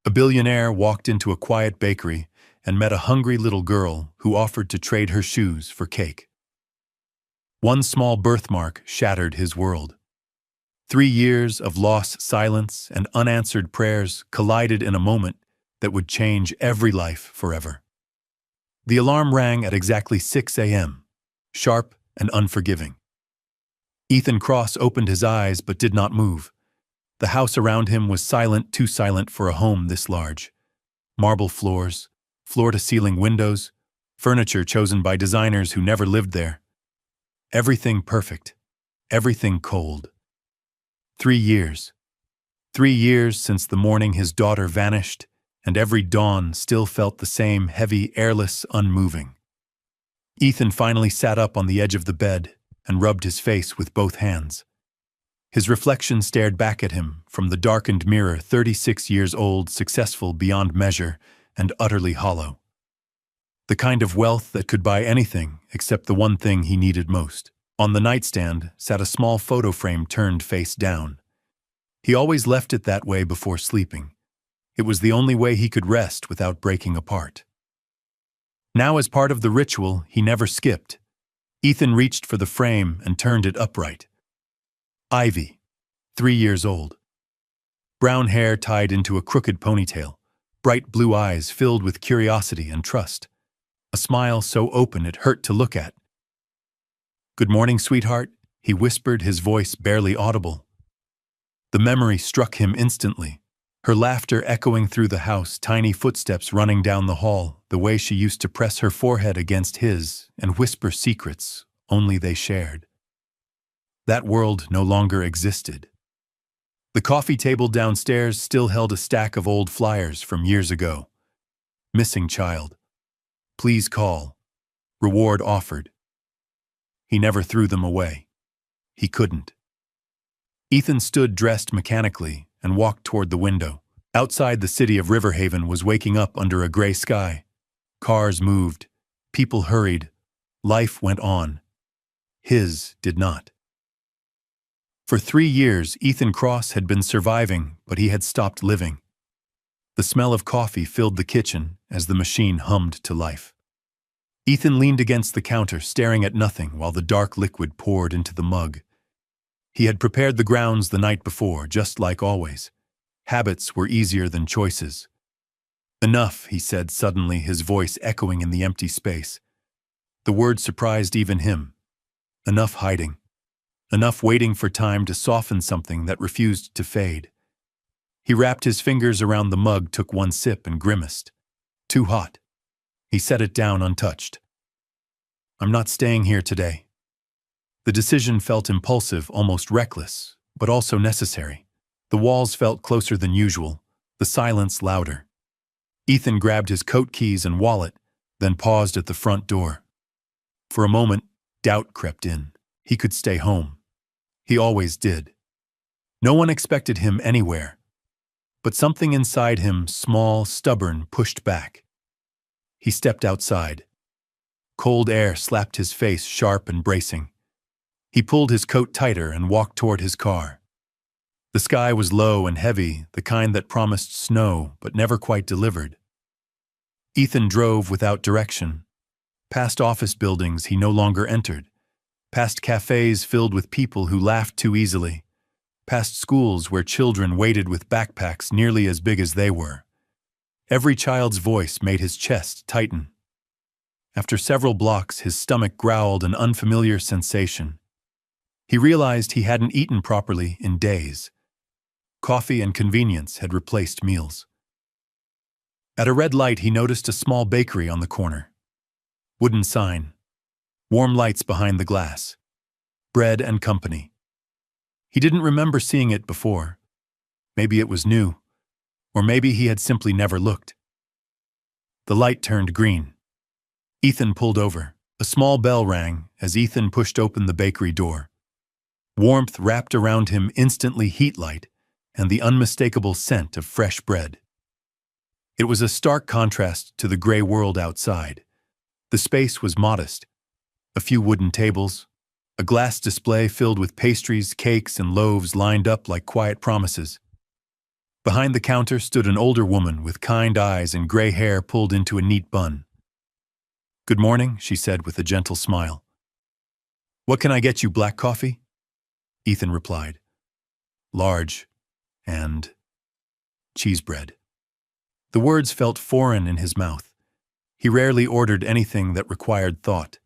A billionaire walked into a quiet bakery and met a hungry little girl who offered to trade her shoes for cake. One small birthmark shattered his world. 3 years of lost silence and unanswered prayers collided in a moment that would change every life forever. The alarm rang at exactly 6 a.m., sharp and unforgiving. Ethan Cross opened his eyes but did not move. The house around him was silent, too silent for a home this large. Marble floors, floor-to-ceiling windows, furniture chosen by designers who never lived there. Everything perfect, everything cold. 3 years. 3 years since the morning his daughter vanished, and every dawn still felt the same heavy, airless, unmoving. Ethan finally sat up on the edge of the bed and rubbed his face with both hands. His reflection stared back at him from the darkened mirror, 36 years old, successful beyond measure, and utterly hollow. The kind of wealth that could buy anything except the one thing he needed most. On the nightstand sat a small photo frame turned face down. He always left it that way before sleeping. It was the only way he could rest without breaking apart. Now, as part of the ritual he never skipped, Ethan reached for the frame and turned it upright. Ivy, 3 years old. Brown hair tied into a crooked ponytail, bright blue eyes filled with curiosity and trust. A smile so open it hurt to look at. "Good morning, sweetheart," he whispered, his voice barely audible. The memory struck him instantly, her laughter echoing through the house, tiny footsteps running down the hall, the way she used to press her forehead against his and whisper secrets only they shared. That world no longer existed. The coffee table downstairs still held a stack of old flyers from years ago. Missing child. Please call. Reward offered. He never threw them away. He couldn't. Ethan stood dressed mechanically and walked toward the window. Outside, the city of Riverhaven was waking up under a gray sky. Cars moved. People hurried. Life went on. His did not. For 3 years, Ethan Cross had been surviving, but he had stopped living. The smell of coffee filled the kitchen as the machine hummed to life. Ethan leaned against the counter, staring at nothing while the dark liquid poured into the mug. He had prepared the grounds the night before, just like always. Habits were easier than choices. "Enough," he said suddenly, his voice echoing in the empty space. The word surprised even him. Enough hiding. Enough waiting for time to soften something that refused to fade. He wrapped his fingers around the mug, took one sip, and grimaced. Too hot. He set it down untouched. "I'm not staying here today." The decision felt impulsive, almost reckless, but also necessary. The walls felt closer than usual, the silence louder. Ethan grabbed his coat keys and wallet, then paused at the front door. For a moment, doubt crept in. He could stay home. He always did. No one expected him anywhere. But something inside him, small, stubborn, pushed back. He stepped outside. Cold air slapped his face, sharp and bracing. He pulled his coat tighter and walked toward his car. The sky was low and heavy, the kind that promised snow but never quite delivered. Ethan drove without direction, past office buildings he no longer entered, past cafes filled with people who laughed too easily, past schools where children waited with backpacks nearly as big as they were. Every child's voice made his chest tighten. After several blocks, his stomach growled an unfamiliar sensation. He realized he hadn't eaten properly in days. Coffee and convenience had replaced meals. At a red light, he noticed a small bakery on the corner. Wooden sign. Warm lights behind the glass. Bread and Company. He didn't remember seeing it before. Maybe it was new, or maybe he had simply never looked. The light turned green. Ethan pulled over. A small bell rang as Ethan pushed open the bakery door. Warmth wrapped around him, instantly heat light, and the unmistakable scent of fresh bread. It was a stark contrast to the gray world outside. The space was modest. A few wooden tables, a glass display filled with pastries, cakes, and loaves lined up like quiet promises. Behind the counter stood an older woman with kind eyes and gray hair pulled into a neat bun. "Good morning," she said with a gentle smile. "What can I get you, black coffee?" Ethan replied. "Large and cheese bread." The words felt foreign in his mouth. He rarely ordered anything that required thought.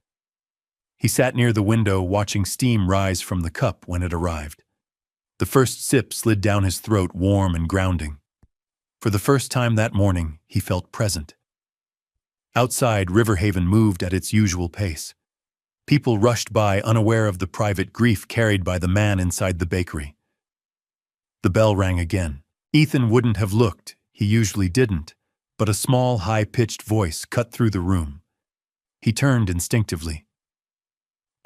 He sat near the window watching steam rise from the cup when it arrived. The first sip slid down his throat, warm and grounding. For the first time that morning, he felt present. Outside, Riverhaven moved at its usual pace. People rushed by, unaware of the private grief carried by the man inside the bakery. The bell rang again. Ethan wouldn't have looked, he usually didn't, but a small, high-pitched voice cut through the room. He turned instinctively.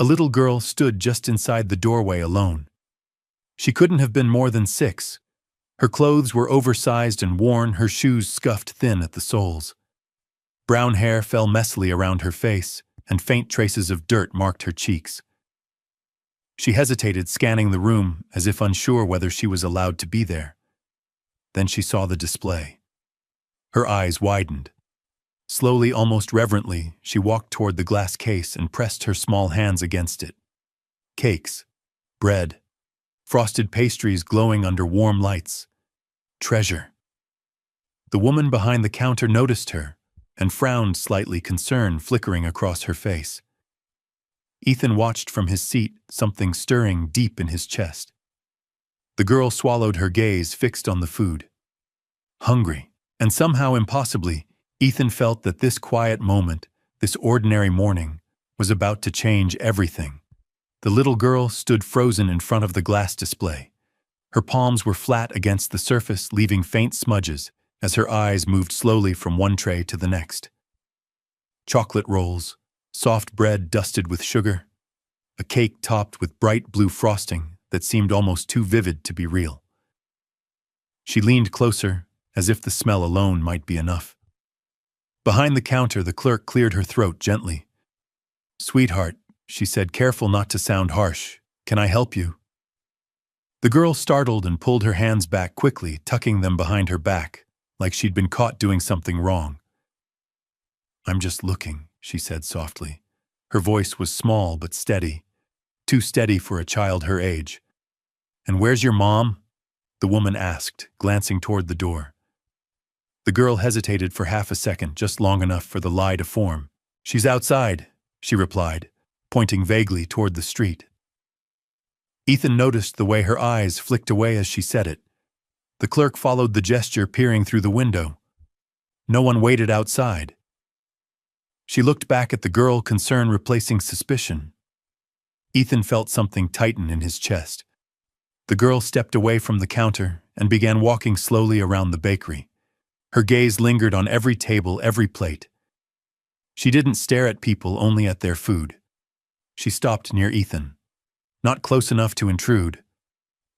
A little girl stood just inside the doorway alone. She couldn't have been more than 6. Her clothes were oversized and worn, her shoes scuffed thin at the soles. Brown hair fell messily around her face, and faint traces of dirt marked her cheeks. She hesitated, scanning the room as if unsure whether she was allowed to be there. Then she saw the display. Her eyes widened. Slowly, almost reverently, she walked toward the glass case and pressed her small hands against it. Cakes, bread, frosted pastries glowing under warm lights. Treasure. The woman behind the counter noticed her and frowned slightly, concern flickering across her face. Ethan watched from his seat, something stirring deep in his chest. The girl swallowed, her gaze fixed on the food. Hungry, and somehow impossibly, Ethan felt that this quiet moment, this ordinary morning, was about to change everything. The little girl stood frozen in front of the glass display. Her palms were flat against the surface, leaving faint smudges as her eyes moved slowly from one tray to the next. Chocolate rolls, soft bread dusted with sugar, a cake topped with bright blue frosting that seemed almost too vivid to be real. She leaned closer, as if the smell alone might be enough. Behind the counter, the clerk cleared her throat gently. "Sweetheart," she said, careful not to sound harsh, "can I help you?" The girl startled and pulled her hands back quickly, tucking them behind her back, like she'd been caught doing something wrong. "I'm just looking," she said softly. Her voice was small but steady, too steady for a child her age. "And where's your mom?" the woman asked, glancing toward the door. The girl hesitated for half a second, just long enough for the lie to form. "She's outside," she replied, pointing vaguely toward the street. Ethan noticed the way her eyes flicked away as she said it. The clerk followed the gesture, peering through the window. No one waited outside. She looked back at the girl, concern replacing suspicion. Ethan felt something tighten in his chest. The girl stepped away from the counter and began walking slowly around the bakery. Her gaze lingered on every table, every plate. She didn't stare at people, only at their food. She stopped near Ethan. Not close enough to intrude,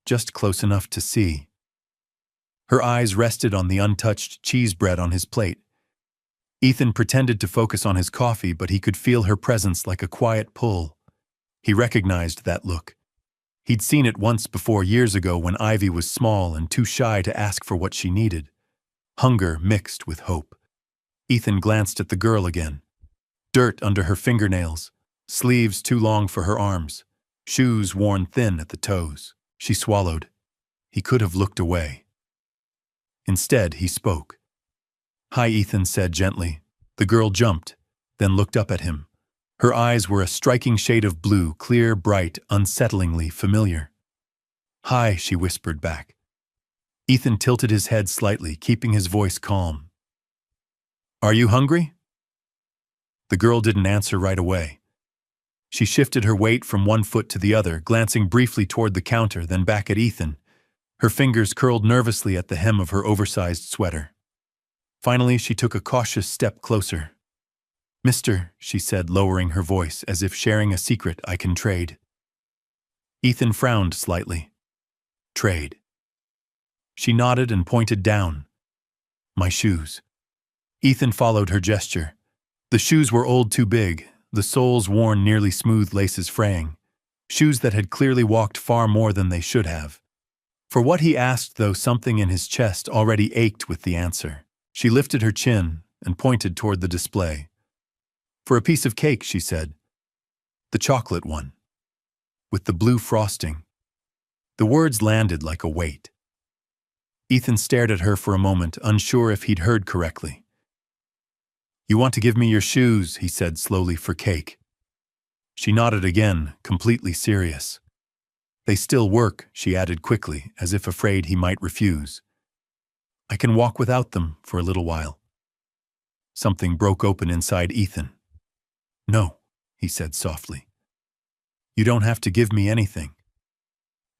just close enough to see. Her eyes rested on the untouched cheese bread on his plate. Ethan pretended to focus on his coffee, but he could feel her presence like a quiet pull. He recognized that look. He'd seen it once before, years ago, when Ivy was small and too shy to ask for what she needed. Hunger mixed with hope. Ethan glanced at the girl again. Dirt under her fingernails, sleeves too long for her arms, shoes worn thin at the toes. She swallowed. He could have looked away. Instead, he spoke. "Hi," Ethan said gently. The girl jumped, then looked up at him. Her eyes were a striking shade of blue, clear, bright, unsettlingly familiar. "Hi," she whispered back. Ethan tilted his head slightly, keeping his voice calm. "Are you hungry?" The girl didn't answer right away. She shifted her weight from one foot to the other, glancing briefly toward the counter, then back at Ethan. Her fingers curled nervously at the hem of her oversized sweater. Finally, she took a cautious step closer. "Mister," she said, lowering her voice as if sharing a secret, "I can trade." Ethan frowned slightly. "Trade?" She nodded and pointed down. "My shoes." Ethan followed her gesture. The shoes were old, too big, the soles worn, nearly smooth, laces fraying. Shoes that had clearly walked far more than they should have. For what he asked, though, something in his chest already ached with the answer. She lifted her chin and pointed toward the display. For a piece of cake, she said. The chocolate one. With the blue frosting. The words landed like a weight. Ethan stared at her for a moment, unsure if he'd heard correctly. You want to give me your shoes, he said slowly, for cake. She nodded again, completely serious. They still work, she added quickly, as if afraid he might refuse. I can walk without them for a little while. Something broke open inside Ethan. No, he said softly. You don't have to give me anything.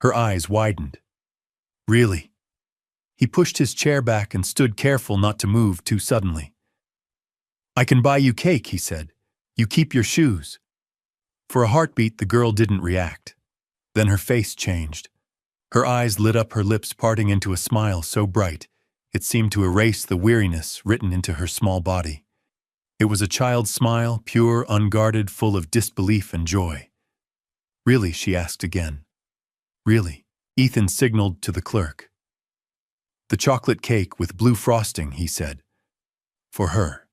Her eyes widened. Really? He pushed his chair back and stood careful not to move too suddenly. I can buy you cake, he said. You keep your shoes. For a heartbeat, the girl didn't react. Then her face changed. Her eyes lit up, her lips parting into a smile so bright, it seemed to erase the weariness written into her small body. It was a child's smile, pure, unguarded, full of disbelief and joy. Really, she asked again. Really? Ethan signaled to the clerk. The chocolate cake with blue frosting, he said. For her.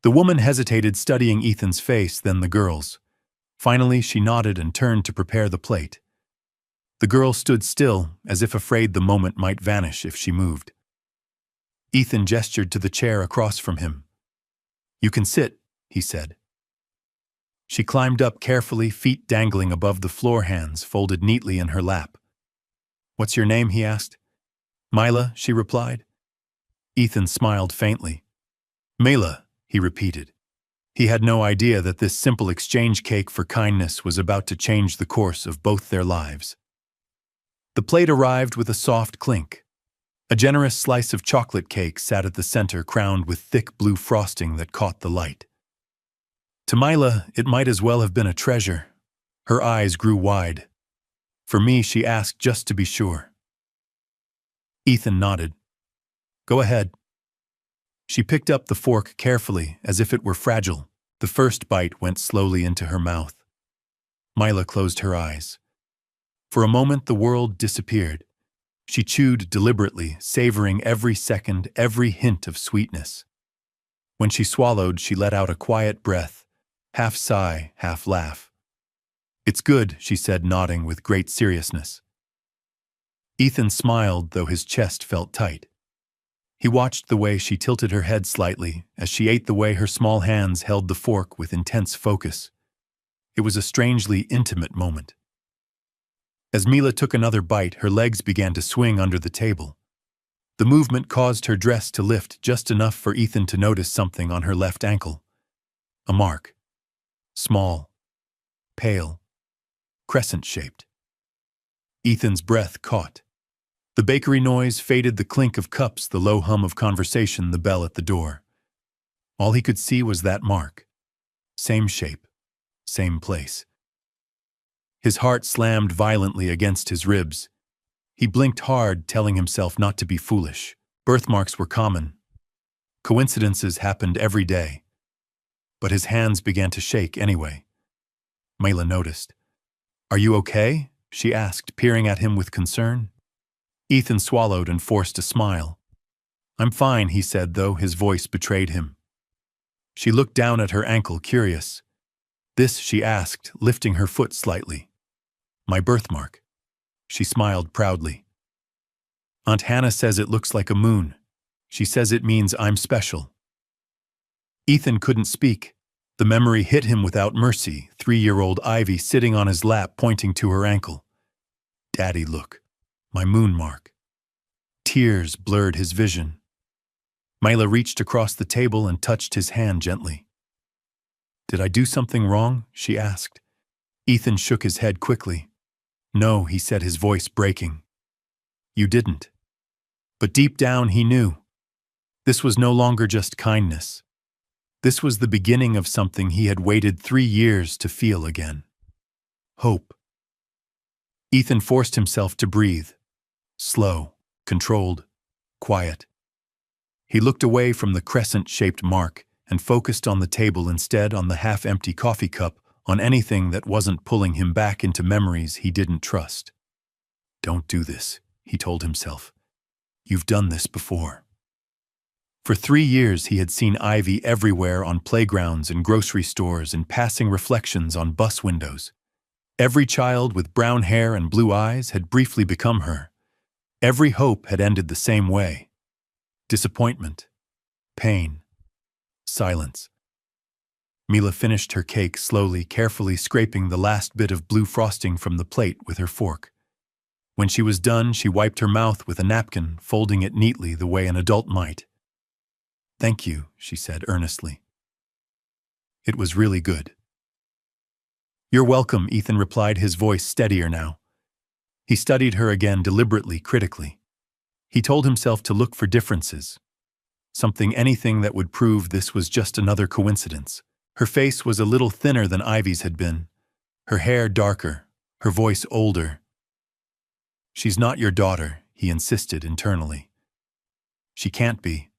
The woman hesitated, studying Ethan's face, then the girl's. Finally, she nodded and turned to prepare the plate. The girl stood still, as if afraid the moment might vanish if she moved. Ethan gestured to the chair across from him. You can sit, he said. She climbed up carefully, feet dangling above the floor, hands folded neatly in her lap. What's your name, he asked. Mila, she replied. Ethan smiled faintly. Mila, he repeated. He had no idea that this simple exchange cake for kindness was about to change the course of both their lives. The plate arrived with a soft clink. A generous slice of chocolate cake sat at the center, crowned with thick blue frosting that caught the light. To Mila, it might as well have been a treasure. Her eyes grew wide. For me, she asked just to be sure. Ethan nodded. Go ahead. She picked up the fork carefully, as if it were fragile. The first bite went slowly into her mouth. Mila closed her eyes. For a moment, the world disappeared. She chewed deliberately, savoring every second, every hint of sweetness. When she swallowed, she let out a quiet breath, half sigh, half laugh. It's good, she said, nodding with great seriousness. Ethan smiled, though his chest felt tight. He watched the way she tilted her head slightly as she ate, the way her small hands held the fork with intense focus. It was a strangely intimate moment. As Mila took another bite, her legs began to swing under the table. The movement caused her dress to lift just enough for Ethan to notice something on her left ankle. A mark. Small. Pale. Crescent-shaped. Ethan's breath caught. The bakery noise faded, the clink of cups, the low hum of conversation, the bell at the door. All he could see was that mark. Same shape. Same place. His heart slammed violently against his ribs. He blinked hard, telling himself not to be foolish. Birthmarks were common. Coincidences happened every day. But his hands began to shake anyway. Mila noticed. Are you okay? She asked, peering at him with concern. Ethan swallowed and forced a smile. I'm fine, he said, though his voice betrayed him. She looked down at her ankle, curious. This, she asked, lifting her foot slightly. My birthmark. She smiled proudly. Aunt Hannah says it looks like a moon. She says it means I'm special. Ethan couldn't speak. The memory hit him without mercy, 3-year-old Ivy sitting on his lap, pointing to her ankle. Daddy, look. My moon mark. Tears blurred his vision. Mila reached across the table and touched his hand gently. Did I do something wrong? She asked. Ethan shook his head quickly. No, he said, his voice breaking. You didn't. But deep down he knew. This was no longer just kindness. This was the beginning of something he had waited 3 years to feel again. Hope. Ethan forced himself to breathe. Slow, controlled, quiet. He looked away from the crescent-shaped mark and focused on the table instead, on the half-empty coffee cup, on anything that wasn't pulling him back into memories he didn't trust. Don't do this, he told himself. You've done this before. For 3 years he had seen Ivy everywhere, on playgrounds and grocery stores and passing reflections on bus windows. Every child with brown hair and blue eyes had briefly become her. Every hope had ended the same way. Disappointment, pain, silence. Mila finished her cake slowly, carefully scraping the last bit of blue frosting from the plate with her fork. When she was done, she wiped her mouth with a napkin, folding it neatly the way an adult might. "Thank you," she said earnestly. "It was really good." "You're welcome," Ethan replied, his voice steadier now. He studied her again, deliberately, critically. He told himself to look for differences. Anything that would prove this was just another coincidence. Her face was a little thinner than Ivy's had been, her hair darker, her voice older. "She's not your daughter," he insisted internally. "She can't be."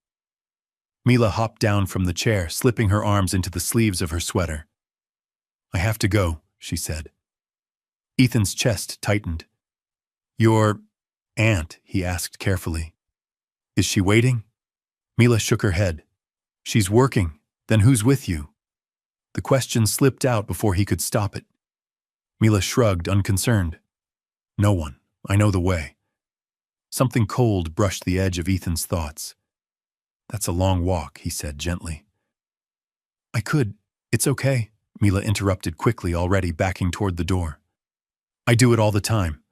Mila hopped down from the chair, slipping her arms into the sleeves of her sweater. "I have to go," she said. Ethan's chest tightened. "Your aunt?" he asked carefully. "Is she waiting?" Mila shook her head. "She's working. Then who's with you?" The question slipped out before he could stop it. Mila shrugged, unconcerned. "No one. I know the way." Something cold brushed the edge of Ethan's thoughts. "That's a long walk," he said gently. It's okay," Mila interrupted quickly, already backing toward the door. "I do it all the time."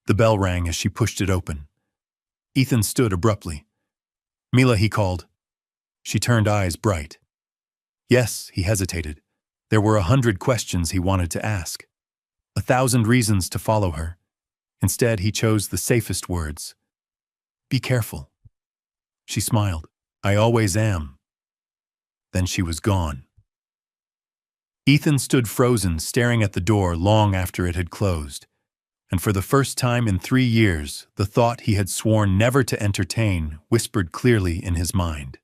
The bell rang as she pushed it open. Ethan stood abruptly. "Mila," he called. She turned, eyes bright. "Yes," he hesitated. There were 100 questions he wanted to ask. 1,000 reasons to follow her. Instead, he chose the safest words. "Be careful." She smiled. "I always am." Then she was gone. Ethan stood frozen, staring at the door long after it had closed. And for the first time in 3 years, the thought he had sworn never to entertain whispered clearly in his mind.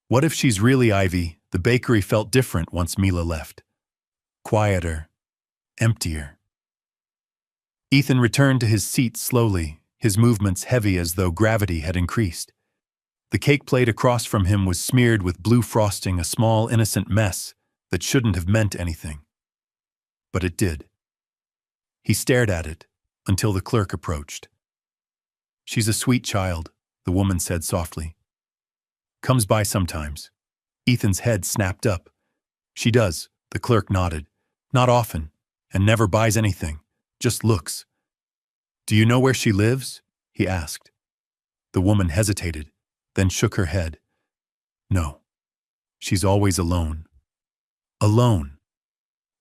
What if she's really Ivy? The bakery felt different once Mila left. Quieter, emptier. Ethan returned to his seat slowly, his movements heavy as though gravity had increased. The cake plate across from him was smeared with blue frosting, a small, innocent mess that shouldn't have meant anything. But it did. He stared at it until the clerk approached. "She's a sweet child," the woman said softly. "Comes by sometimes." Ethan's head snapped up. "She does," the clerk nodded. "Not often, and never buys anything, just looks." "Do you know where she lives?" he asked. The woman hesitated, then shook her head. "No. She's always alone." Alone.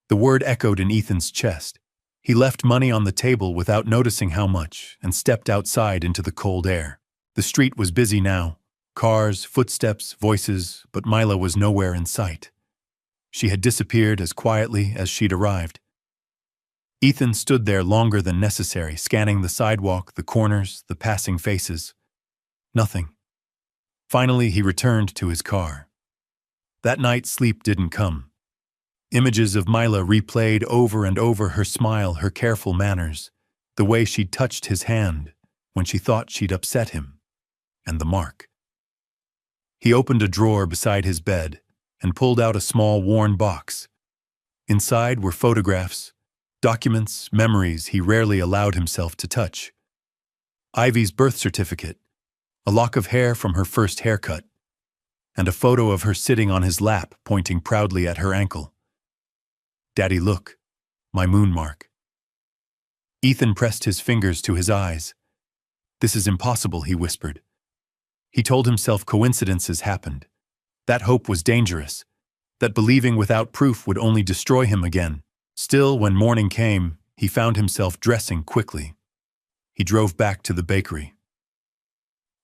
The word echoed in Ethan's chest. He left money on the table without noticing how much and stepped outside into the cold air. The street was busy now. Cars, footsteps, voices, but Mila was nowhere in sight. She had disappeared as quietly as she'd arrived. Ethan stood there longer than necessary, scanning the sidewalk, the corners, the passing faces. Nothing. Finally, he returned to his car. That night, sleep didn't come. Images of Mila replayed over and over, her smile, her careful manners, the way she'd touched his hand when she thought she'd upset him, and the mark. He opened a drawer beside his bed and pulled out a small, worn box. Inside were photographs, documents, memories he rarely allowed himself to touch. Ivy's birth certificate, a lock of hair from her first haircut, and a photo of her sitting on his lap, pointing proudly at her ankle. "Daddy, look, my moon mark." Ethan pressed his fingers to his eyes. "This is impossible," he whispered. He told himself coincidences happened. That hope was dangerous, that believing without proof would only destroy him again. Still, when morning came, he found himself dressing quickly. He drove back to the bakery.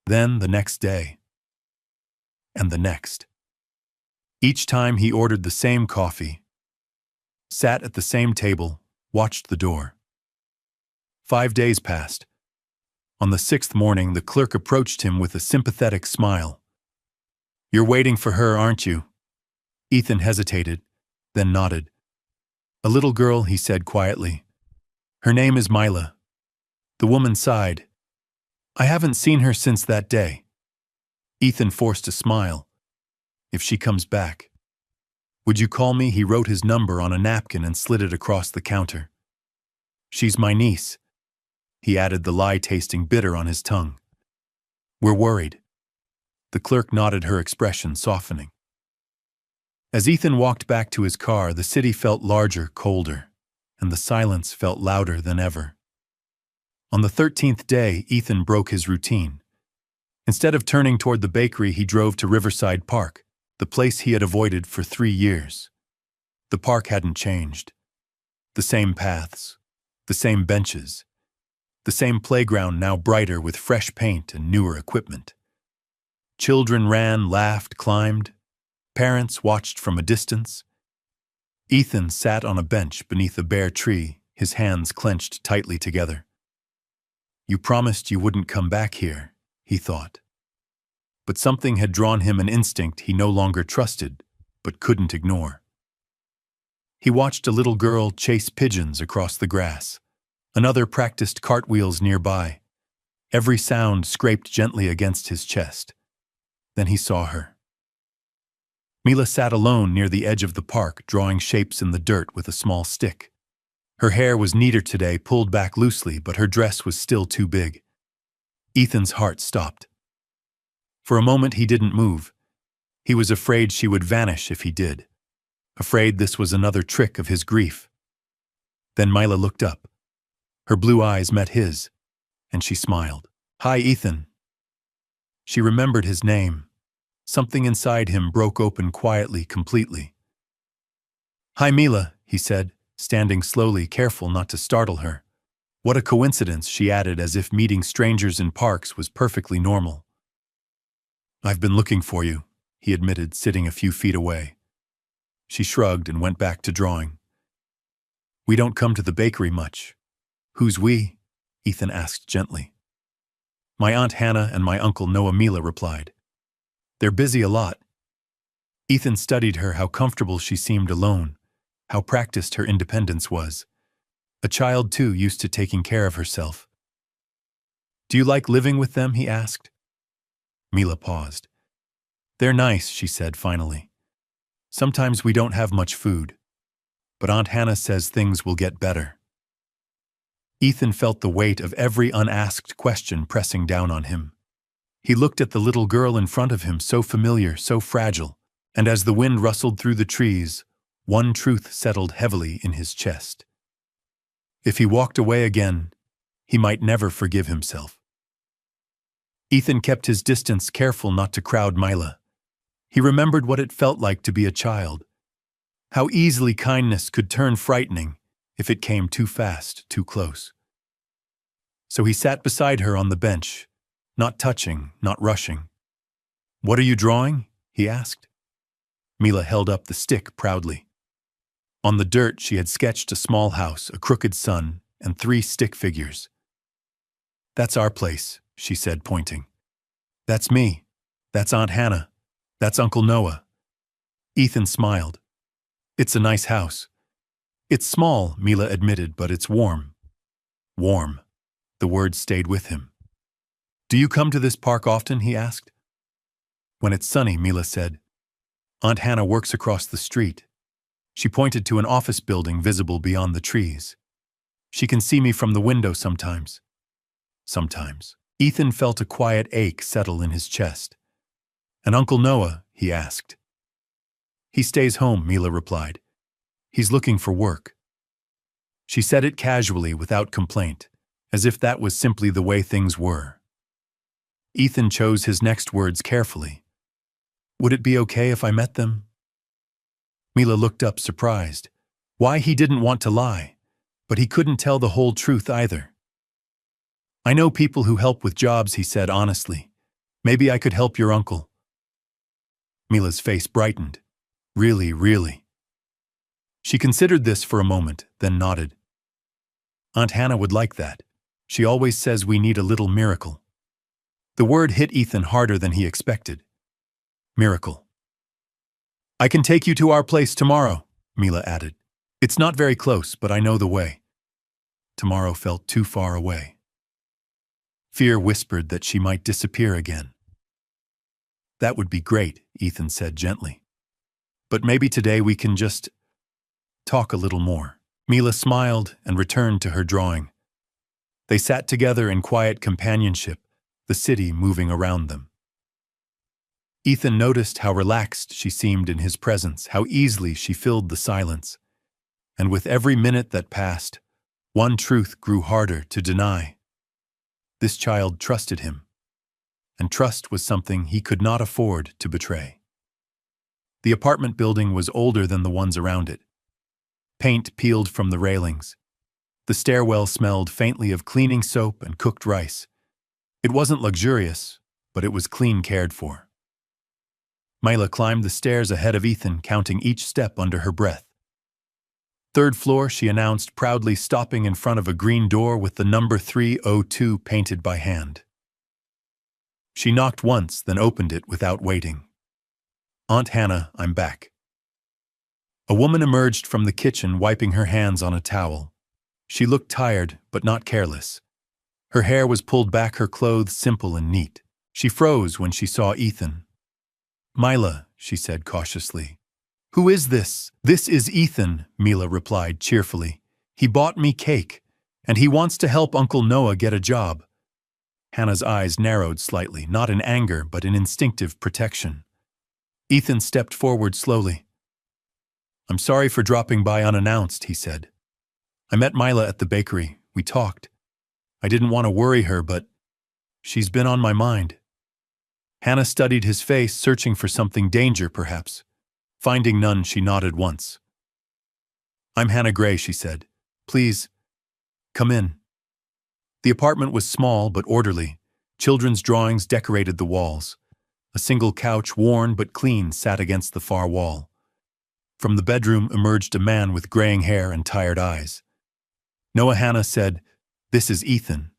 Then the next day. And the next. Each time he ordered the same coffee, sat at the same table, watched the door. 5 days passed. On the 6th morning, the clerk approached him with a sympathetic smile. "You're waiting for her, aren't you?" Ethan hesitated, then nodded. "A little girl," he said quietly. "Her name is Mila. The woman sighed. I haven't seen her since that day. Ethan forced a smile. If she comes back. Would you call me? He wrote his number on a napkin and slid it across the counter. She's my niece. He added, the lie tasting bitter on his tongue. We're worried. The clerk nodded, her expression softening. As Ethan walked back to his car, the city felt larger, colder, and the silence felt louder than ever. On the 13th day, Ethan broke his routine. Instead of turning toward the bakery, he drove to Riverside Park, the place he had avoided for 3 years. The park hadn't changed. The same paths, the same benches, the same playground, now brighter with fresh paint and newer equipment. Children ran, laughed, climbed. Parents watched from a distance. Ethan sat on a bench beneath a bare tree, his hands clenched tightly together. You promised you wouldn't come back here, he thought. But something had drawn him, an instinct he no longer trusted, but couldn't ignore. He watched a little girl chase pigeons across the grass. Another practiced cartwheels nearby. Every sound scraped gently against his chest. Then he saw her. Mila sat alone near the edge of the park, drawing shapes in the dirt with a small stick. Her hair was neater today, pulled back loosely, but her dress was still too big. Ethan's heart stopped. For a moment he didn't move. He was afraid she would vanish if he did. Afraid this was another trick of his grief. Then Mila looked up. Her blue eyes met his, and she smiled. Hi, Ethan. She remembered his name. Something inside him broke open quietly, completely. Hi, Mila, he said, standing slowly, careful not to startle her. What a coincidence, she added, as if meeting strangers in parks was perfectly normal. I've been looking for you, he admitted, sitting a few feet away. She shrugged and went back to drawing. We don't come to the bakery much. Who's we? Ethan asked gently. My Aunt Hannah and my Uncle Noah, Mila replied. They're busy a lot. Ethan studied her, how comfortable she seemed alone, how practiced her independence was. A child, too, used to taking care of herself. Do you like living with them? He asked. Mila paused. They're nice, she said finally. Sometimes we don't have much food, but Aunt Hannah says things will get better. Ethan felt the weight of every unasked question pressing down on him. He looked at the little girl in front of him, so familiar, so fragile, and as the wind rustled through the trees, one truth settled heavily in his chest. If he walked away again, he might never forgive himself. Ethan kept his distance, careful not to crowd Mila. He remembered what it felt like to be a child, how easily kindness could turn frightening if it came too fast, too close. So he sat beside her on the bench, not touching, not rushing. What are you drawing? He asked. Mila held up the stick proudly. On the dirt she had sketched a small house, a crooked sun, and 3 stick figures. That's our place, she said, pointing. That's me. That's Aunt Hannah. That's Uncle Noah. Ethan smiled. It's a nice house. It's small, Mila admitted, but it's warm. Warm. The word stayed with him. Do you come to this park often? He asked. When it's sunny, Mila said. Aunt Hannah works across the street. She pointed to an office building visible beyond the trees. She can see me from the window sometimes. Sometimes. Ethan felt a quiet ache settle in his chest. And Uncle Noah? He asked. He stays home, Mila replied. He's looking for work. She said it casually, without complaint, as if that was simply the way things were. Ethan chose his next words carefully. Would it be okay if I met them? Mila looked up, surprised. Why, he didn't want to lie, but he couldn't tell the whole truth either. I know people who help with jobs, he said honestly. Maybe I could help your uncle. Mila's face brightened. Really, really. She considered this for a moment, then nodded. Aunt Hannah would like that. She always says we need a little miracle. The word hit Ethan harder than he expected. Miracle. I can take you to our place tomorrow, Mila added. It's not very close, but I know the way. Tomorrow felt too far away. Fear whispered that she might disappear again. That would be great, Ethan said gently. But maybe today we can just talk a little more. Mila smiled and returned to her drawing. They sat together in quiet companionship, the city moving around them. Ethan noticed how relaxed she seemed in his presence, how easily she filled the silence. And with every minute that passed, one truth grew harder to deny. This child trusted him, and trust was something he could not afford to betray. The apartment building was older than the ones around it. Paint peeled from the railings. The stairwell smelled faintly of cleaning soap and cooked rice. It wasn't luxurious, but it was clean cared for. Mila climbed the stairs ahead of Ethan, counting each step under her breath. "Third floor," she announced, proudly stopping in front of a green door with the number 302 painted by hand. She knocked once, then opened it without waiting. "Aunt Hannah, I'm back." A woman emerged from the kitchen, wiping her hands on a towel. She looked tired, but not careless. Her hair was pulled back, her clothes simple and neat. She froze when she saw Ethan. "Mila," she said cautiously. "Who is this?" "This is Ethan," Mila replied cheerfully. "He bought me cake, and he wants to help Uncle Noah get a job." Hannah's eyes narrowed slightly, not in anger, but in instinctive protection. Ethan stepped forward slowly. "I'm sorry for dropping by unannounced," he said. "I met Mila at the bakery. We talked. I didn't want to worry her, but she's been on my mind." Hannah studied his face, searching for something danger, perhaps. Finding none, she nodded once. "I'm Hannah Gray," she said. "Please, come in." The apartment was small but orderly. Children's drawings decorated the walls. A single couch, worn but clean, sat against the far wall. From the bedroom emerged a man with graying hair and tired eyes. Noah. Hannah said, "This is Ethan."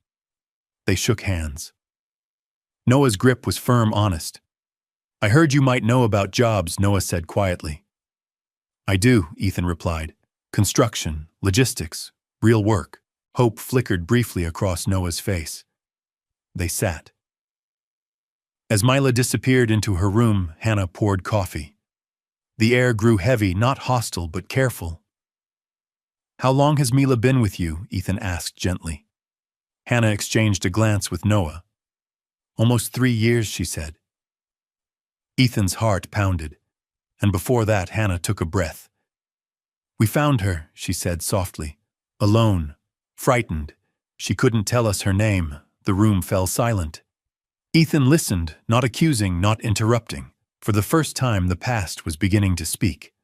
They shook hands. Noah's grip was firm, honest. "I heard you might know about jobs," Noah said quietly. "I do," Ethan replied. "Construction, logistics, real work." Hope flickered briefly across Noah's face. They sat. As Mila disappeared into her room, Hannah poured coffee. The air grew heavy, not hostile, but careful. "How long has Mila been with you?" Ethan asked gently. Hannah exchanged a glance with Noah. "Almost 3 years," she said. Ethan's heart pounded, and before that Hannah took a breath. "We found her," she said softly. "Alone, frightened. She couldn't tell us her name." The room fell silent. Ethan listened, not accusing, not interrupting. For the first time, the past was beginning to speak.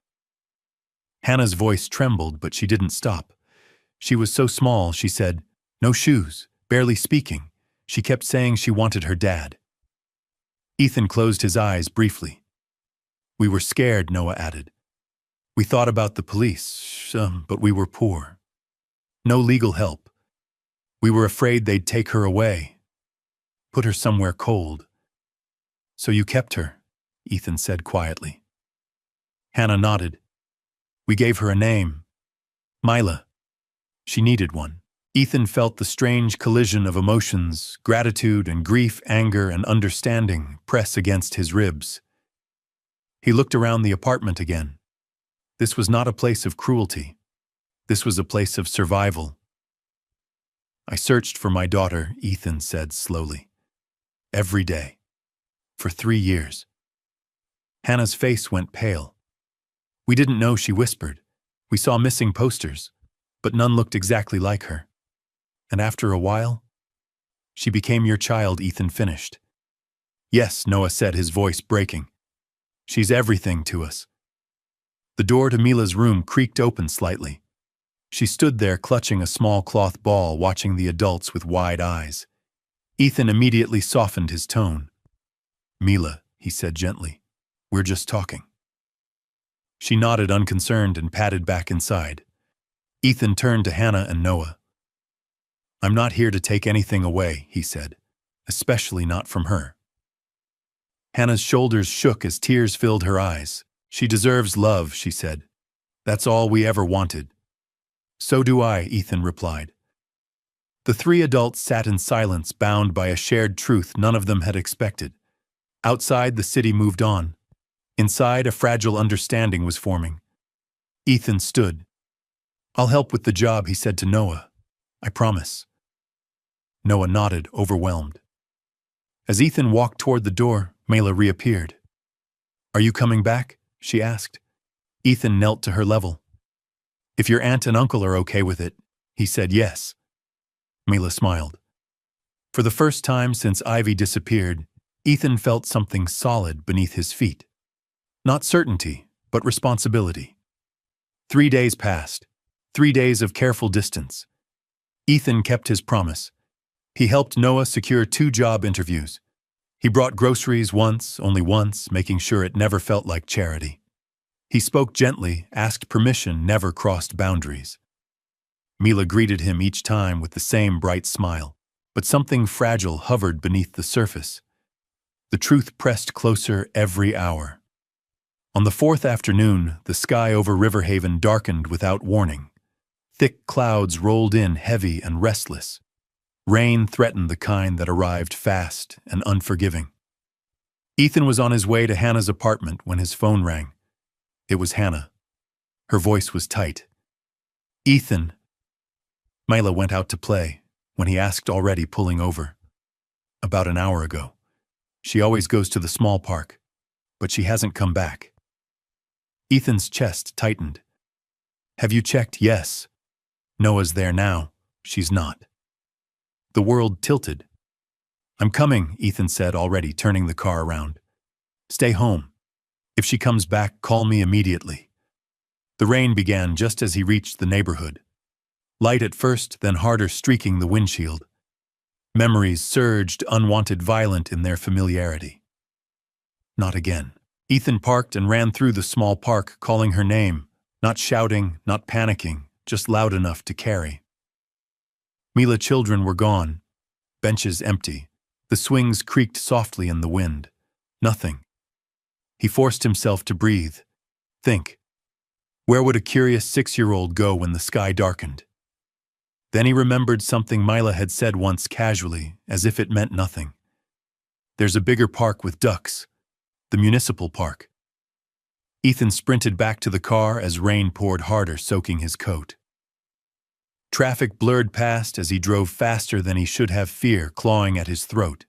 Hannah's voice trembled, but she didn't stop. She was so small, she said, "No shoes," barely speaking. She kept saying she wanted her dad. Ethan closed his eyes briefly. "We were scared," Noah added. "We thought about the police, but we were poor. No legal help. We were afraid they'd take her away, put her somewhere cold." "So you kept her," Ethan said quietly. Hannah nodded. "We gave her a name. Mila. She needed one." Ethan felt the strange collision of emotions, gratitude and grief, anger and understanding, press against his ribs. He looked around the apartment again. This was not a place of cruelty. This was a place of survival. "I searched for my daughter," Ethan said slowly. "Every day. For 3 years." Hannah's face went pale. "We didn't know," she whispered. "We saw missing posters, but none looked exactly like her. And after a while, she became your child," Ethan finished. "Yes," Noah said, his voice breaking. "She's everything to us." The door to Mila's room creaked open slightly. She stood there clutching a small cloth ball, watching the adults with wide eyes. Ethan immediately softened his tone. "Mila," he said gently, "we're just talking." She nodded unconcerned and padded back inside. Ethan turned to Hannah and Noah. "I'm not here to take anything away," he said, "especially not from her." Hannah's shoulders shook as tears filled her eyes. "She deserves love," she said. "That's all we ever wanted." "So do I," Ethan replied. The three adults sat in silence, bound by a shared truth none of them had expected. Outside, the city moved on. Inside, a fragile understanding was forming. Ethan stood. "I'll help with the job," he said to Noah. "I promise." Noah nodded, overwhelmed. As Ethan walked toward the door, Mela reappeared. "Are you coming back?" she asked. Ethan knelt to her level. "If your aunt and uncle are okay with it," he said. "Yes." Mela smiled. For the first time since Ivy disappeared, Ethan felt something solid beneath his feet. Not certainty, but responsibility. 3 days passed. 3 days of careful distance. Ethan kept his promise. He helped Noah secure 2 job interviews. He brought groceries once, only once, making sure it never felt like charity. He spoke gently, asked permission, never crossed boundaries. Mila greeted him each time with the same bright smile, but something fragile hovered beneath the surface. The truth pressed closer every hour. On the 4th afternoon, the sky over Riverhaven darkened without warning. Thick clouds rolled in, heavy and restless. Rain threatened, the kind that arrived fast and unforgiving. Ethan was on his way to Hannah's apartment when his phone rang. It was Hannah. Her voice was tight. "Ethan." Mila went out to play, when he asked, already pulling over. "About an hour ago. She always goes to the small park, but she hasn't come back." Ethan's chest tightened. "Have you checked?" "Yes. Noah's there now. She's not." The world tilted. "I'm coming," Ethan said, already turning the car around. "Stay home. If she comes back, call me immediately." The rain began just as he reached the neighborhood. Light at first, then harder, streaking the windshield. Memories surged, unwanted, violent in their familiarity. Not again. Ethan parked and ran through the small park, calling her name, not shouting, not panicking, just loud enough to carry. Mila children were gone, benches empty. The swings creaked softly in the wind. Nothing. He forced himself to breathe. Think. Where would a curious 6-year-old go when the sky darkened? Then he remembered something Mila had said once casually, as if it meant nothing. "There's a bigger park with ducks. The municipal park." Ethan sprinted back to the car as rain poured harder, soaking his coat. Traffic blurred past as he drove faster than he should have, fear clawing at his throat.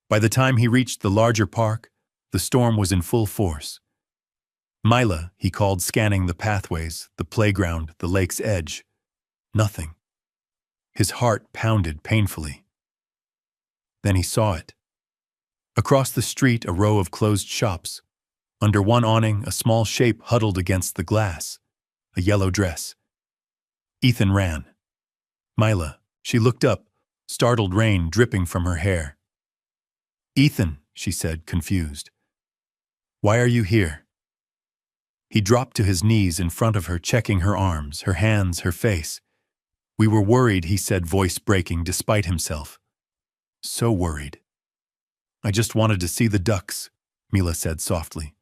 By the time he reached the larger park, the storm was in full force. "Mila," he called, scanning the pathways, the playground, the lake's edge. Nothing. His heart pounded painfully. Then he saw it. Across the street, a row of closed shops. Under one awning, a small shape huddled against the glass. A yellow dress. Ethan ran. "Mila." She looked up, startled, rain dripping from her hair. "Ethan," she said, confused. "Why are you here?" He dropped to his knees in front of her, checking her arms, her hands, her face. "We were worried," he said, voice breaking despite himself. "So worried." "I just wanted to see the ducks," Mila said softly.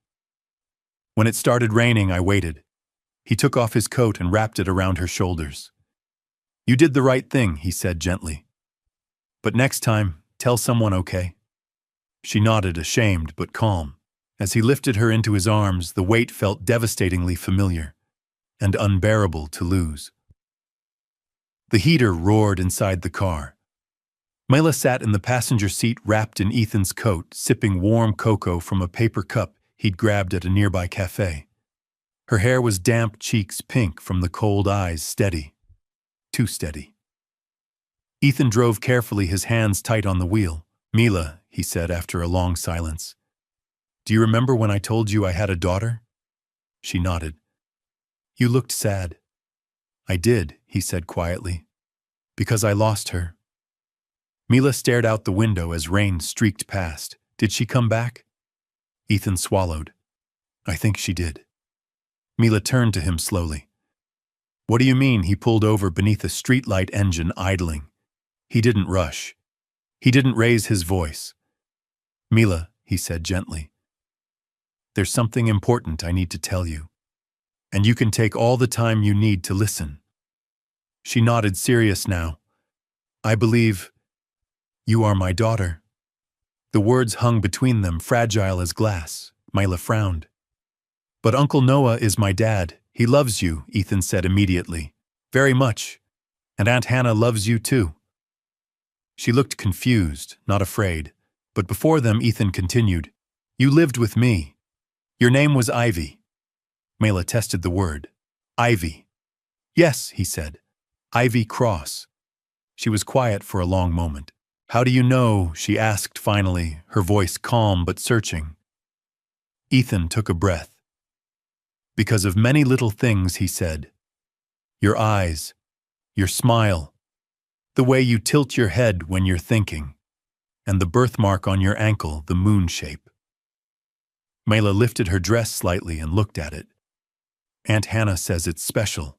"When it started raining, I waited." He took off his coat and wrapped it around her shoulders. "You did the right thing," he said gently. "But next time, tell someone, okay?" She nodded, ashamed but calm. As he lifted her into his arms, the weight felt devastatingly familiar and unbearable to lose. The heater roared inside the car. Mila sat in the passenger seat, wrapped in Ethan's coat, sipping warm cocoa from a paper cup he'd grabbed at a nearby cafe. Her hair was damp, cheeks pink from the cold, eyes steady. Too steady. Ethan drove carefully, his hands tight on the wheel. "Mila," he said after a long silence. "Do you remember when I told you I had a daughter?" She nodded. "You looked sad." "I did," he said quietly, "because I lost her." Mila stared out the window as rain streaked past. "Did she come back?" Ethan swallowed. "I think she did." Mila turned to him slowly. "What do you mean?" He pulled over beneath a streetlight engine idling. He didn't rush. He didn't raise his voice. "Mila," he said gently, "there's something important I need to tell you. And you can take all the time you need to listen." She nodded, serious now. I believe you are my daughter." The words hung between them, fragile as glass. Mila frowned. "But Uncle Noah is my dad. He loves you," Ethan said immediately. "Very much. And Aunt Hannah loves you too." She looked confused, not afraid. But before them, Ethan continued, "You lived with me. Your name was Ivy." Mila tested the word. "Ivy." "Yes," he said. "Ivy Cross." She was quiet for a long moment. "How do you know?" she asked finally, her voice calm but searching. Ethan took a breath. "Because of many little things," he said. "Your eyes, your smile, the way you tilt your head when you're thinking, and the birthmark on your ankle, the moon shape." Mela lifted her dress slightly and looked at it. "Aunt Hannah says it's special."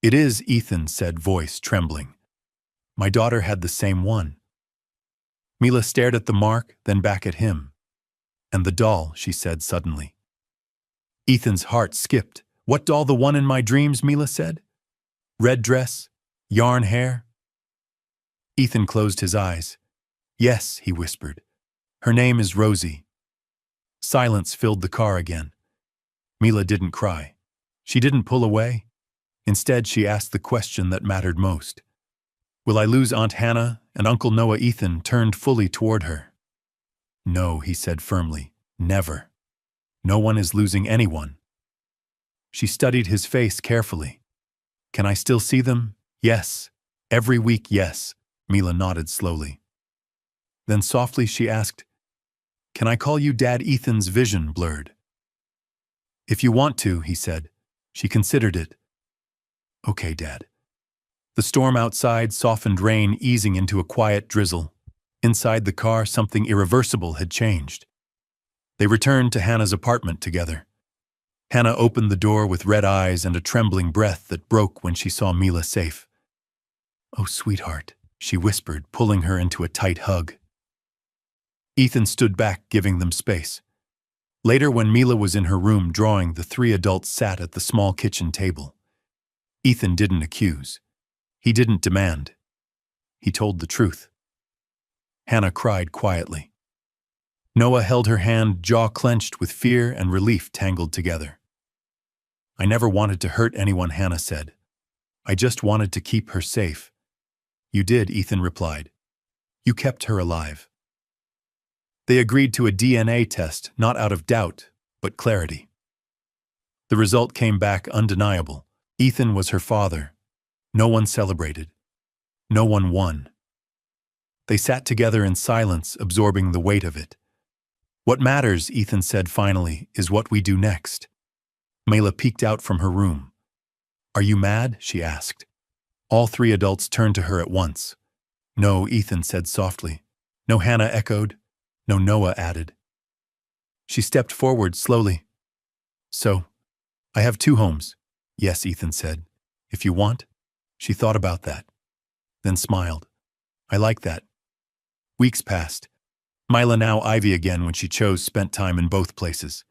"It is," Ethan said, voice trembling. "My daughter had the same one." Mila stared at the mark, then back at him. "And the doll," she said suddenly. Ethan's heart skipped. "What doll? The one in my dreams?" Mila said. "Red dress? Yarn hair?" Ethan closed his eyes. "Yes," he whispered. "Her name is Rosie." Silence filled the car again. Mila didn't cry. She didn't pull away. Instead, she asked the question that mattered most. "Will I lose Aunt Hannah and Uncle Noah?" Ethan turned fully toward her. "No," he said firmly. "Never. No one is losing anyone." She studied his face carefully. "Can I still see them?" "Yes. Every week, yes." Mila nodded slowly. Then softly she asked, "Can I call you Dad?" Ethan's vision blurred. "If you want to," he said. She considered it. "Okay, Dad." The storm outside softened rain easing into a quiet drizzle. Inside the car, something irreversible had changed. They returned to Hannah's apartment together. Hannah opened the door with red eyes and a trembling breath that broke when she saw Mila safe. "Oh, sweetheart," she whispered, pulling her into a tight hug. Ethan stood back, giving them space. Later, when Mila was in her room drawing, the three adults sat at the small kitchen table. Ethan didn't accuse. He didn't demand. He told the truth. Hannah cried quietly. Noah held her hand, jaw clenched with fear and relief tangled together. "I never wanted to hurt anyone," Hannah said. "I just wanted to keep her safe." "You did," Ethan replied. "You kept her alive." They agreed to a DNA test, not out of doubt, but clarity. The result came back undeniable. Ethan was her father. No one celebrated. No one won. They sat together in silence, absorbing the weight of it. "What matters," Ethan said finally, "is what we do next." Mela peeked out from her room. "Are you mad?" she asked. All three adults turned to her at once. "No," Ethan said softly. "No," Hannah echoed. "No," Noah added. She stepped forward slowly. "So, I have two homes." "Yes," Ethan said. "If you want." She thought about that, then smiled. "I like that." Weeks passed. Mila, now Ivy again when she chose, spent time in both places.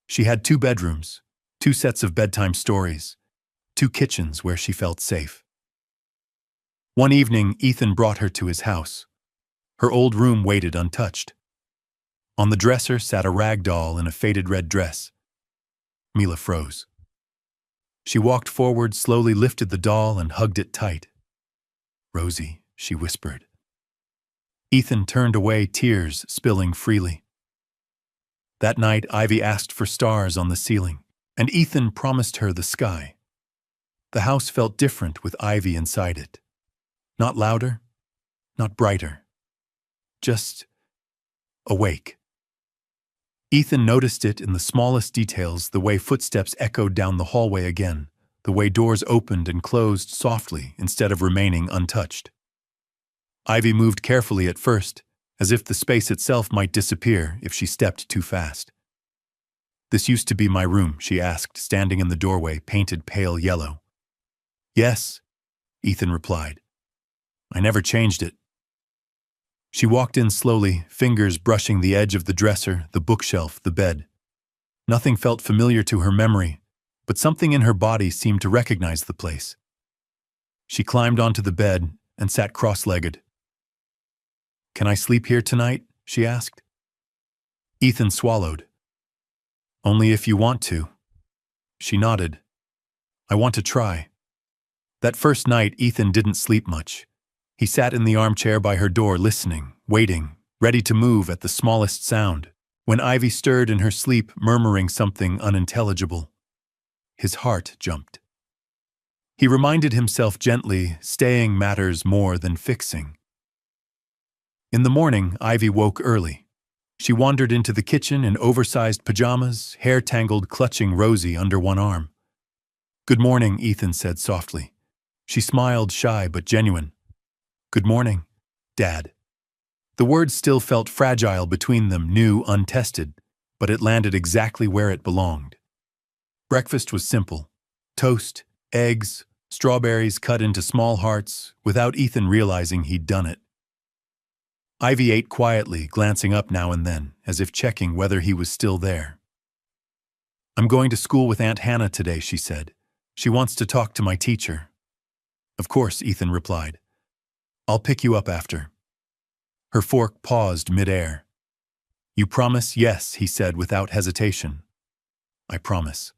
She had 2 bedrooms, 2 sets of bedtime stories, 2 kitchens where she felt safe. One evening, Ethan brought her to his house. Her old room waited untouched. On the dresser sat a rag doll in a faded red dress. Mila froze. She walked forward, slowly lifted the doll and hugged it tight. "Rosie," she whispered. Ethan turned away, tears spilling freely. That night, Ivy asked for stars on the ceiling, and Ethan promised her the sky. The house felt different with Ivy inside it. Not louder, not brighter. Just awake. Ethan noticed it in the smallest details, the way footsteps echoed down the hallway again, the way doors opened and closed softly instead of remaining untouched. Ivy moved carefully at first, as if the space itself might disappear if she stepped too fast. "This used to be my room," she asked, standing in the doorway, painted pale yellow. "Yes," Ethan replied. "I never changed it." She walked in slowly, fingers brushing the edge of the dresser, the bookshelf, the bed. Nothing felt familiar to her memory, but something in her body seemed to recognize the place. She climbed onto the bed, and sat cross-legged. "Can I sleep here tonight?" she asked. Ethan swallowed. "Only if you want to." She nodded. "I want to try." That first night, Ethan didn't sleep much. He sat in the armchair by her door listening, waiting, ready to move at the smallest sound, when Ivy stirred in her sleep, murmuring something unintelligible. His heart jumped. He reminded himself gently, staying matters more than fixing. In the morning, Ivy woke early. She wandered into the kitchen in oversized pajamas, hair tangled, clutching Rosie under one arm. "Good morning," Ethan said softly. She smiled, shy but genuine. "Good morning, Dad." The words still felt fragile between them, new, untested, but it landed exactly where it belonged. Breakfast was simple. Toast, eggs, strawberries cut into small hearts, without Ethan realizing he'd done it. Ivy ate quietly, glancing up now and then, as if checking whether he was still there. "I'm going to school with Aunt Hannah today," she said. "She wants to talk to my teacher." "Of course," Ethan replied. "I'll pick you up after." Her fork paused mid-air. "You promise?" "Yes," he said without hesitation. "I promise."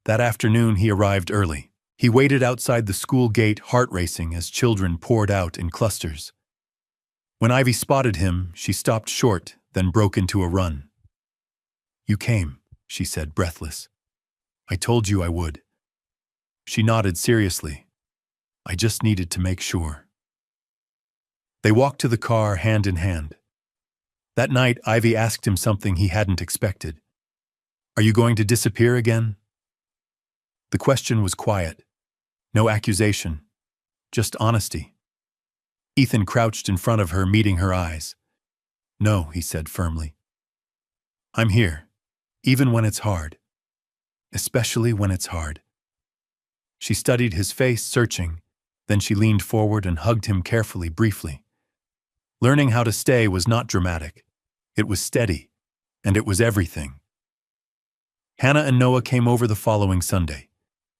That afternoon he arrived early. He waited outside the school gate, heart racing as children poured out in clusters. When Ivy spotted him, she stopped short, then broke into a run. "You came," she said, breathless. "I told you I would." She nodded seriously. "I just needed to make sure." They walked to the car hand in hand. That night, Ivy asked him something he hadn't expected. "Are you going to disappear again?" The question was quiet. No accusation, just honesty. Ethan crouched in front of her, meeting her eyes. "No," he said firmly. "I'm here, even when it's hard. Especially when it's hard." She studied his face, searching. Then she leaned forward and hugged him carefully, briefly. Learning how to stay was not dramatic. It was steady, and it was everything. Hannah and Noah came over the following Sunday.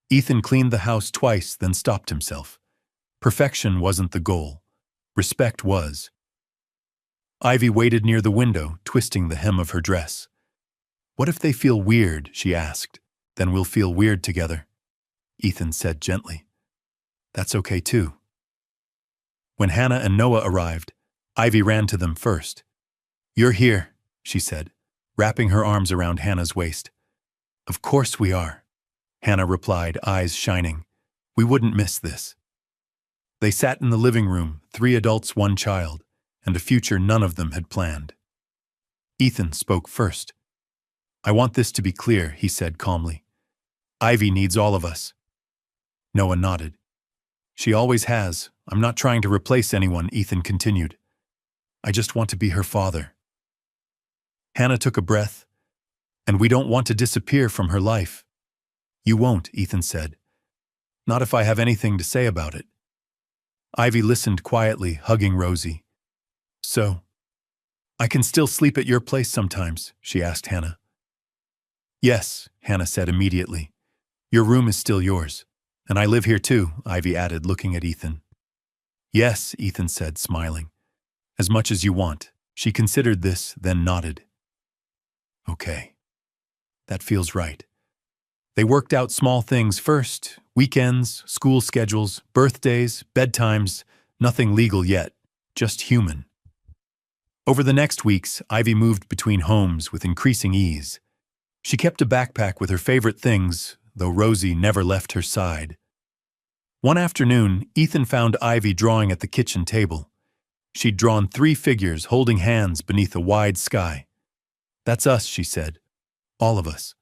Ethan cleaned the house twice, then stopped himself. Perfection wasn't the goal. Respect was. Ivy waited near the window, twisting the hem of her dress. "What if they feel weird?" she asked. "Then we'll feel weird together," Ethan said gently. "That's okay too." When Hannah and Noah arrived, Ivy ran to them first. "You're here," she said, wrapping her arms around Hannah's waist. "Of course we are," Hannah replied, eyes shining. "We wouldn't miss this." They sat in the living room, 3 adults, 1 child, and a future none of them had planned. Ethan spoke first. "I want this to be clear," he said calmly. "Ivy needs all of us." Noah nodded. "She always has. I'm not trying to replace anyone," Ethan continued. "I just want to be her father." Hannah took a breath. "And we don't want to disappear from her life." "You won't," Ethan said. "Not if I have anything to say about it." Ivy listened quietly, hugging Rosie. "So, I can still sleep at your place sometimes?" she asked Hannah. "Yes," Hannah said immediately. "Your room is still yours. And I live here too," Ivy added, looking at Ethan. "Yes," Ethan said, smiling. "As much as you want." She considered this, then nodded. "Okay. That feels right." They worked out small things first: weekends, school schedules, birthdays, bedtimes, nothing legal yet, just human. Over the next weeks, Ivy moved between homes with increasing ease. She kept a backpack with her favorite things, though Rosie never left her side. One afternoon, Ethan found Ivy drawing at the kitchen table. She'd drawn 3 figures holding hands beneath a wide sky. "That's us," she said. "All of us."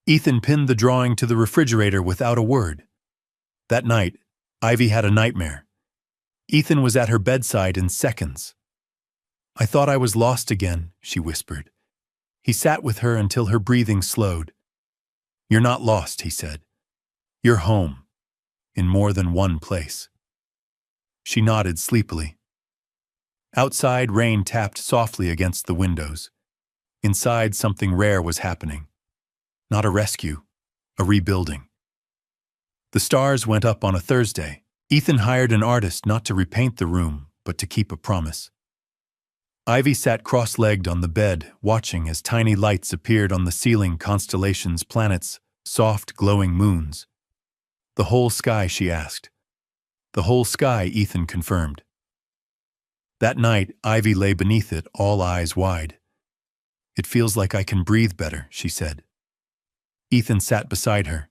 Ethan pinned the drawing to the refrigerator without a word. That night, Ivy had a nightmare. Ethan was at her bedside in seconds. "I thought I was lost again," she whispered. He sat with her until her breathing slowed. "You're not lost," he said. "You're home, in more than one place." She nodded sleepily. Outside, rain tapped softly against the windows. Inside, something rare was happening. Not a rescue, a rebuilding. The stars went up on a Thursday, Ethan hired an artist not to repaint the room, but to keep a promise. Ivy sat cross-legged on the bed, watching as tiny lights appeared on the ceiling, constellations, planets, soft, glowing moons. "The whole sky?" she asked. "The whole sky," Ethan confirmed. That night, Ivy lay beneath it, all eyes wide. "It feels like I can breathe better," she said. Ethan sat beside her.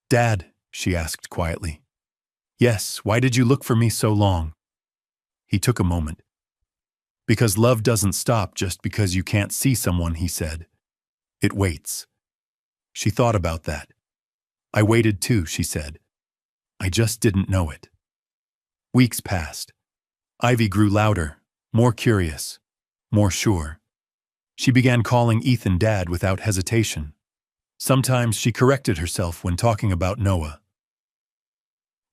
"Dad," she asked quietly. "Yes, why did you look for me so long?" He took a moment. "Because love doesn't stop just because you can't see someone," he said. "It waits." She thought about that. "I waited too," she said. "I just didn't know it." Weeks passed. Ivy grew louder, more curious, more sure. She began calling Ethan Dad without hesitation. Sometimes she corrected herself when talking about Noah.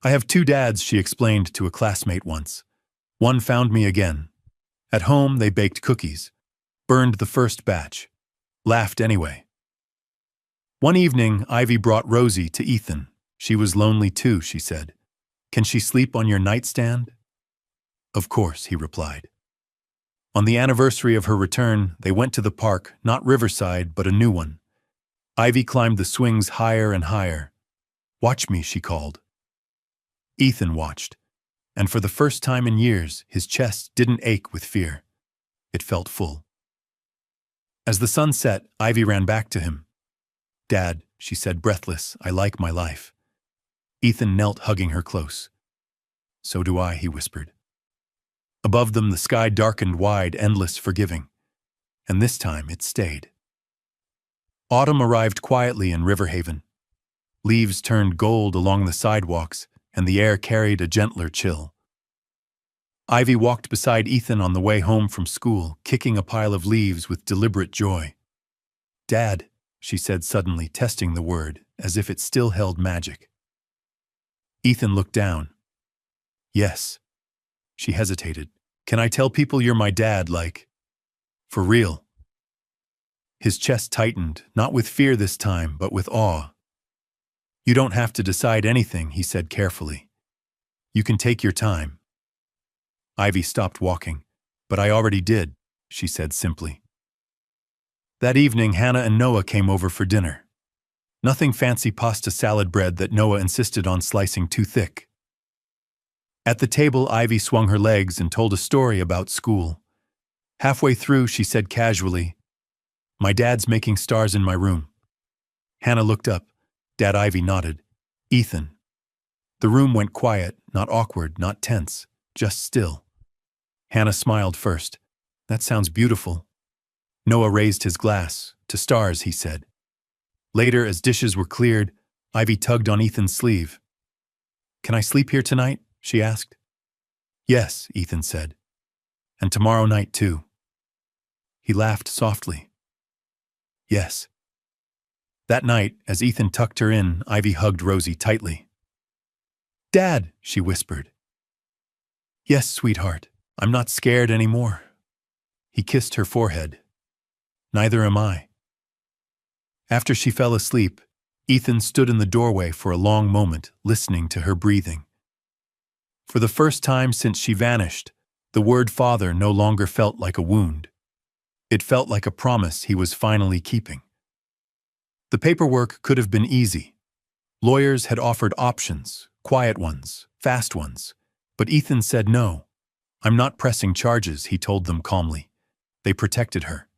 "I have two dads," she explained to a classmate once. "One found me again. At home, they baked cookies, burned the first batch, laughed anyway." One evening, Ivy brought Rosie to Ethan. "She was lonely too," she said. "Can she sleep on your nightstand?" "Of course," he replied. On the anniversary of her return, they went to the park, not Riverside, but a new one. Ivy climbed the swings higher and higher. "Watch me," she called. Ethan watched, and for the first time in years, his chest didn't ache with fear. It felt full. As the sun set, Ivy ran back to him. "Dad," she said, breathless, "I like my life." Ethan knelt, hugging her close. "So do I," he whispered. Above them, the sky darkened wide, endless, forgiving. And this time, it stayed. Autumn arrived quietly in Riverhaven. Leaves turned gold along the sidewalks, and the air carried a gentler chill. Ivy walked beside Ethan on the way home from school, kicking a pile of leaves with deliberate joy. "Dad," she said suddenly, testing the word, as if it still held magic. Ethan looked down. "Yes." She hesitated. "Can I tell people you're my dad, like, for real?" His chest tightened, not with fear this time, but with awe. "You don't have to decide anything," he said carefully. "You can take your time." Ivy stopped walking. "But I already did," she said simply. That evening, Hannah and Noah came over for dinner. Nothing fancy pasta salad bread that Noah insisted on slicing too thick. At the table, Ivy swung her legs and told a story about school. Halfway through, she said casually, "My dad's making stars in my room." Hannah looked up. Dad. Ivy nodded. "Ethan." The room went quiet, not awkward, not tense, just still. Hannah smiled first. "That sounds beautiful." Noah raised his glass. "To stars," he said. Later, as dishes were cleared, Ivy tugged on Ethan's sleeve. "Can I sleep here tonight?" she asked. "Yes," Ethan said. "And tomorrow night, too." He laughed softly. "Yes." That night, as Ethan tucked her in, Ivy hugged Rosie tightly. "Dad," she whispered. "Yes, sweetheart. I'm not scared anymore." He kissed her forehead. "Neither am I." After she fell asleep, Ethan stood in the doorway for a long moment, listening to her breathing. For the first time since she vanished, the word father no longer felt like a wound. It felt like a promise he was finally keeping. The paperwork could have been easy. Lawyers had offered options, quiet ones, fast ones. But Ethan said no. "I'm not pressing charges," he told them calmly. They protected her.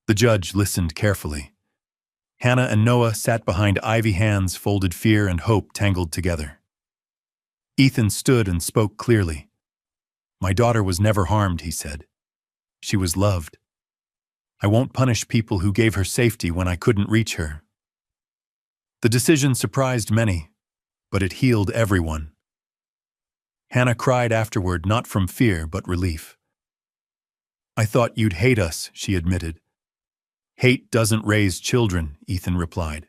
The judge listened carefully. Hannah and Noah sat behind Ivy, hands folded, fear and hope tangled together. Ethan stood and spoke clearly. "My daughter was never harmed," he said. "She was loved. I won't punish people who gave her safety when I couldn't reach her." The decision surprised many, but it healed everyone. Hannah cried afterward, not from fear, but relief. "I thought you'd hate us," she admitted. "Hate doesn't raise children," Ethan replied.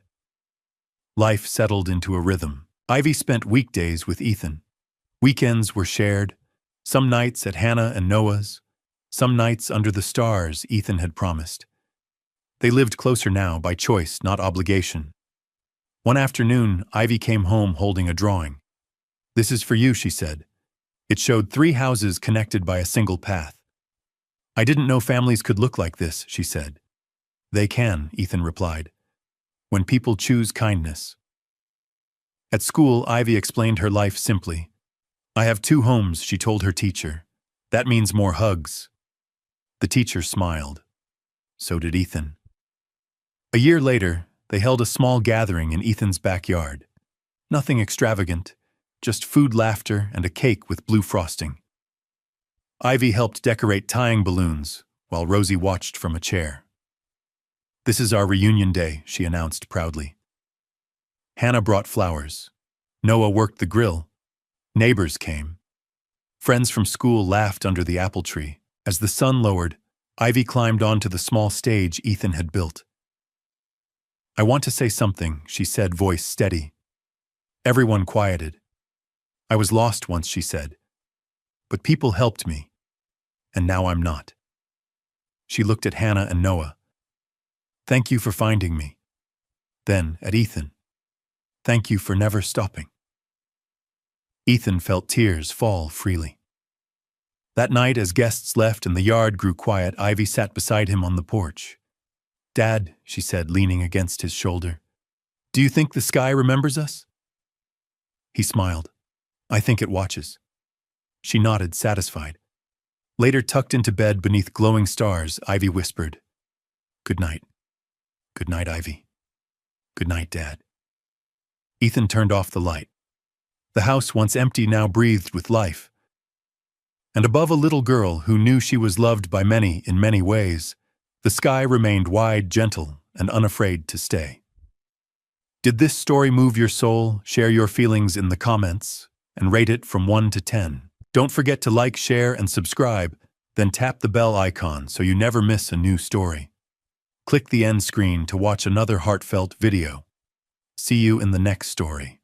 Life settled into a rhythm. Ivy spent weekdays with Ethan. Weekends were shared, some nights at Hannah and Noah's, some nights under the stars Ethan had promised. They lived closer now by choice, not obligation. One afternoon, Ivy came home holding a drawing. "This is for you," she said. It showed 3 houses connected by a single path. "I didn't know families could look like this," she said. "They can," Ethan replied, "when people choose kindness." At school, Ivy explained her life simply. "I have 2 homes," she told her teacher. "That means more hugs." The teacher smiled. So did Ethan. A year later, they held a small gathering in Ethan's backyard. Nothing extravagant, just food, laughter, and a cake with blue frosting. Ivy helped decorate tying balloons, while Rosie watched from a chair. "This is our reunion day," she announced proudly. Hannah brought flowers. Noah worked the grill. Neighbors came. Friends from school laughed under the apple tree. As the sun lowered, Ivy climbed onto the small stage Ethan had built. "I want to say something," she said, voice steady. Everyone quieted. "I was lost once," she said. "But people helped me. And now I'm not." She looked at Hannah and Noah. "Thank you for finding me." Then, at Ethan. "Thank you for never stopping." Ethan felt tears fall freely. That night, as guests left and the yard grew quiet, Ivy sat beside him on the porch. "Dad," she said, leaning against his shoulder, "do you think the sky remembers us?" He smiled. "I think it watches." She nodded, satisfied. Later, tucked into bed beneath glowing stars, Ivy whispered, "Good night. Good night, Ivy. Good night, Dad." Ethan turned off the light. The house, once empty, now breathed with life. And above a little girl who knew she was loved by many in many ways, the sky remained wide, gentle, and unafraid to stay. Did this story move your soul? Share your feelings in the comments and rate it from 1 to 10. Don't forget to like, share, and subscribe, then tap the bell icon so you never miss a new story. Click the end screen to watch another heartfelt video. See you in the next story.